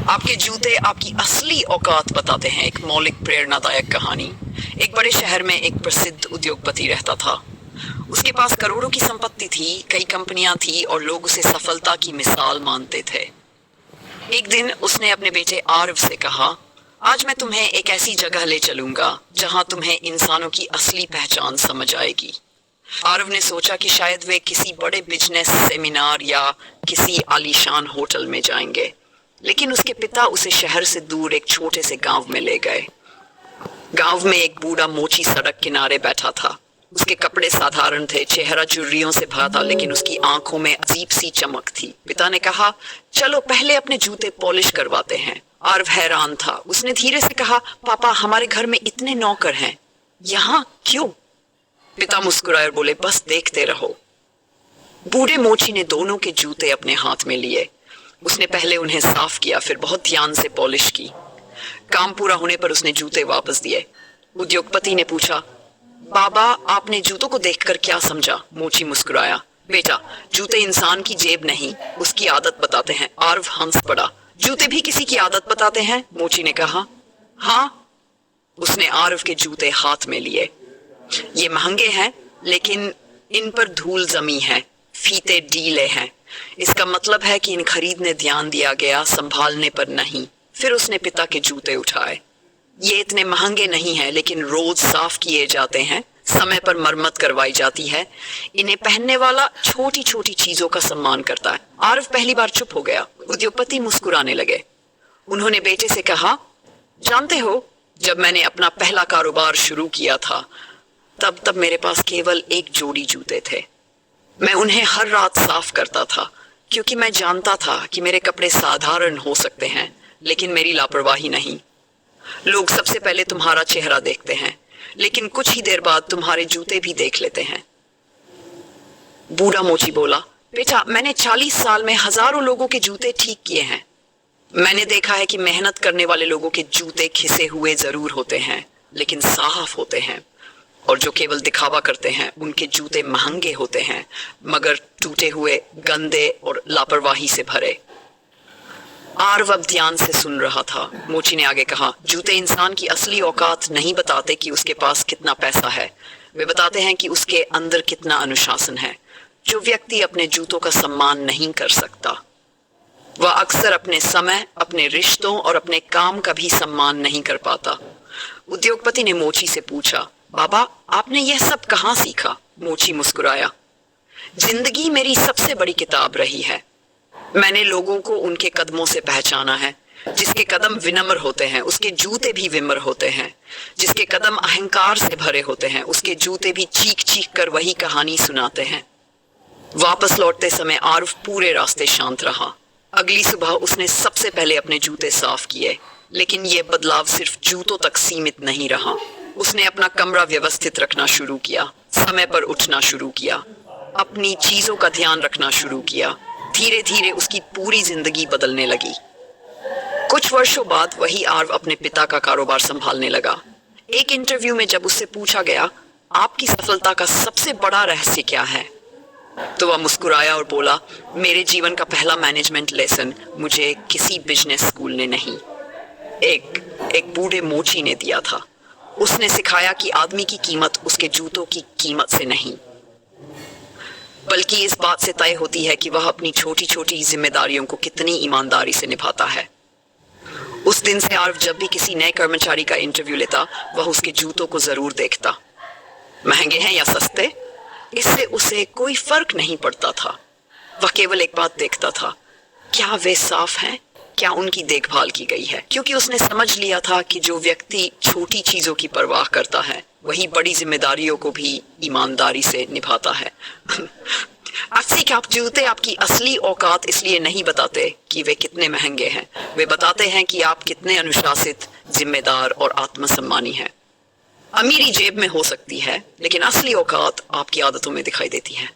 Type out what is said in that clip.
आपके जूते आपकी असली औकात बताते हैं। एक मौलिक प्रेरणादायक कहानी। एक बड़े शहर में एक प्रसिद्ध उद्योगपति रहता था। उसके पास करोड़ों की संपत्ति थी, कई कंपनियां थी और लोग उसे सफलता की मिसाल मानते थे। एक दिन उसने अपने बेटे आरव से कहा, आज मैं तुम्हें एक ऐसी जगह ले चलूंगा जहां तुम्हें इंसानों की असली पहचान समझ आएगी। आरव ने सोचा कि शायद वे किसी बड़े बिजनेस सेमिनार या किसी आलीशान होटल में जाएंगे, लेकिन उसके पिता उसे शहर से दूर एक छोटे से गांव में ले गए। गांव में एक बूढ़ा मोची सड़क किनारे बैठा था। उसके कपड़े साधारण थे, चेहरा झुर्रियों से भरा था, लेकिन उसकी आंखों में अजीब सी चमक थी। पिता ने कहा, चलो पहले अपने जूते पॉलिश करवाते हैं। आरव हैरान था। उसने धीरे से कहा, पापा हमारे घर में इतने नौकर हैं, यहाँ क्यों? पिता मुस्कुराए और बोले, बस देखते रहो। बूढ़े मोची ने दोनों के जूते अपने हाथ में लिए। उसने पहले उन्हें साफ किया, फिर बहुत ध्यान से पॉलिश की। काम पूरा होने पर उसने जूते वापस दिए। उद्योगपति ने पूछा, बाबा आपने जूतों को देखकर क्या समझा? मोची मुस्कुराया, बेटा जूते इंसान की जेब नहीं, उसकी आदत बताते हैं। आरव हंस पड़ा। जूते भी किसी की आदत बताते हैं? मोची ने कहा। हाँ। उसने आरव के जूते हाथ में लिए। ये महंगे हैं, लेकिन इन पर धूल जमी है, फीते ढीले हैं। इसका मतलब है कि इन खरीदने ध्यान दिया गया, संभालने पर नहीं। फिर उसने पिता के जूते उठाए। ये इतने महंगे नहीं हैं, लेकिन रोज साफ किए जाते हैं, समय पर मरम्मत करवाई जाती है। इन्हें पहनने वाला छोटी छोटी चीजों का सम्मान करता है। आरव पहली बार चुप हो गया। उद्योगपति मुस्कुराने लगे। उन्होंने बेटे से कहा, जानते हो जब मैंने अपना पहला कारोबार शुरू किया था, तब मेरे पास केवल एक जोड़ी जूते थे। मैं उन्हें हर रात साफ करता था, क्योंकि मैं जानता था कि मेरे कपड़े साधारण हो सकते हैं, लेकिन मेरी लापरवाही नहीं। लोग सबसे पहले तुम्हारा चेहरा देखते हैं, लेकिन कुछ ही देर बाद तुम्हारे जूते भी देख लेते हैं। बूढ़ा मोची बोला, बेटा मैंने 40 साल में हजारों लोगों के जूते ठीक किए हैं। मैंने देखा है कि मेहनत करने वाले लोगों के जूते खिसे हुए जरूर होते हैं, लेकिन साफ होते हैं, और जो केवल दिखावा करते हैं उनके जूते महंगे होते हैं, मगर टूटे हुए, गंदे और लापरवाही से भरे। आरव अब ध्यान से सुन रहा था। मोची ने आगे कहा, जूते इंसान की असली औकात नहीं बताते कि उसके पास कितना पैसा है, वे बताते हैं कि उसके अंदर कितना अनुशासन है। जो व्यक्ति अपने जूतों का सम्मान नहीं कर सकता, वह अक्सर अपने समय, अपने रिश्तों और अपने काम का भी सम्मान नहीं कर पाता। उद्योगपति ने मोची से पूछा, बाबा आपने यह सब कहाँ सीखा? मोची मुस्कुराया, जिंदगी मेरी सबसे बड़ी किताब रही है। मैंने लोगों को उनके कदमों से पहचाना है। जिसके कदम विनम्र होते हैं, उसके जूते भी विनम्र होते हैं। जिसके कदम अहंकार से भरे होते हैं, उसके जूते भी चीख चीख कर वही कहानी सुनाते हैं। वापस लौटते समय आरव पूरे रास्ते शांत रहा। अगली सुबह उसने सबसे पहले अपने जूते साफ किए, लेकिन यह बदलाव सिर्फ जूतों तक सीमित नहीं रहा। उसने अपना कमरा व्यवस्थित रखना शुरू किया, समय पर उठना शुरू किया, अपनी चीजों का ध्यान रखना शुरू किया। धीरे धीरे उसकी पूरी जिंदगी बदलने लगी। कुछ वर्षों बाद वही आरव अपने पिता का कारोबार संभालने लगा। एक इंटरव्यू में जब उससे पूछा गया, आपकी सफलता का सबसे बड़ा रहस्य क्या है, तो वह मुस्कुराया और बोला, मेरे जीवन का पहला मैनेजमेंट लेसन मुझे किसी बिजनेस स्कूल ने नहीं, एक बूढ़े मोची ने दिया था। उसने सिखाया कि आदमी की कीमत उसके जूतों की कीमत से नहीं, बल्कि इस बात से तय होती है कि वह अपनी छोटी छोटी जिम्मेदारियों को कितनी ईमानदारी से निभाता है। उस दिन से आरव जब भी किसी नए कर्मचारी का इंटरव्यू लेता, वह उसके जूतों को जरूर देखता। महंगे हैं या सस्ते, इससे उसे कोई फर्क नहीं पड़ता था। वह केवल एक बात देखता था, क्या वे साफ हैं, क्या उनकी देखभाल की गई है। क्योंकि उसने समझ लिया था कि जो व्यक्ति छोटी चीजों की परवाह करता है, वही बड़ी जिम्मेदारियों को भी ईमानदारी से निभाता है। आप जूते आपकी असली औकात इसलिए नहीं बताते कि वे कितने महंगे हैं, वे बताते हैं कि आप कितने अनुशासित, जिम्मेदार और आत्मसम्मानी हैं। अमीरी जेब में हो सकती है, लेकिन असली औकात आपकी आदतों में दिखाई देती है।